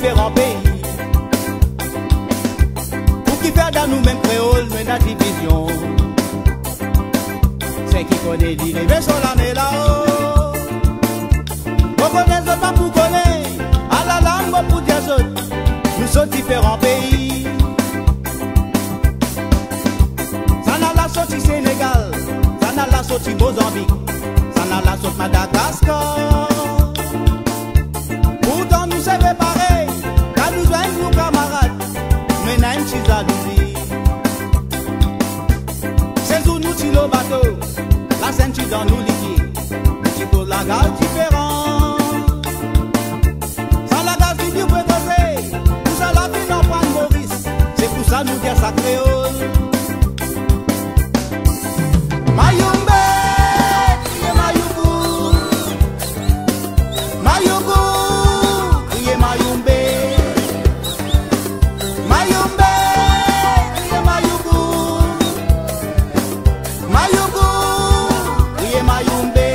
différents pays. Pour qui faire dans nous-mêmes créoles, mais la division. C'est qui connaît l'île et sur la mer là-haut. On connaît ce pas pour connaître, à la langue pour dire autres. Nous sommes différents pays. Ça n'a la sortie Sénégal, ça n'a la sortie Mozambique, ça n'a la sortie Madagascar. Pourtant nous sommes pareils, car nous sommes nos camarades, mais n'a une chose à nous dire. C'est où nous tirons le bateau, la ceinture dans nous liquides, nous tirons la gare différente. Sans la gare du Dieu préposé, nous sommes la vie dans Point Maurice, c'est pour ça nous dire ça créole. Mayumbe, criez Mayubu, Mayubu, criez Mayumbe, Mayumbe, criez Mayubu, Mayubu, criez Mayumbe.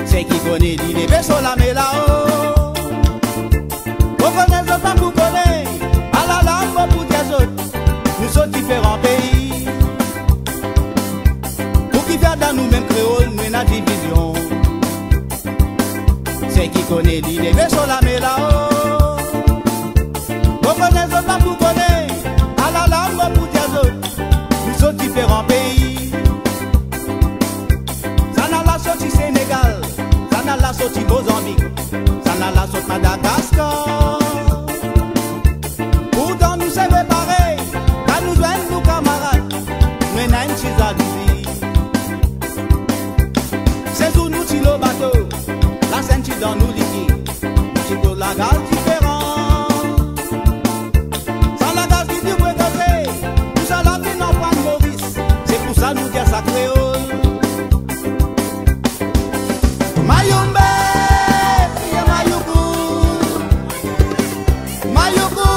C'est qui connaît l'île et sur la mer là-haut. On connaît ce pas pour connaître, à la langue pour dire autres. Nous sommes différents pays. Pour qui faire dans nous-mêmes créoles, nous la division. C'est qui connaît l'île et sur la mer là-haut. On connaît ce pas pour connaître, à la langue pour dire autres. Nous sommes différents pays. Ça n'a la sortie Sénégal, ça n'a la sortie Mozambique, ça n'a la sortie Madagascar. Pourtant nous sommes pareils, car nous sommes nos camarades, mais n'a une chose à dire. C'est où nous tirons le bateau, la ceinture dans nous liquides, nous tirons la gare différente. Sans la gare du Dieu préposé, nous sommes la vie dans Point Maurice, c'est pour ça nous dire ça créole. Mayumbe, criez Mayubu, Mayubu.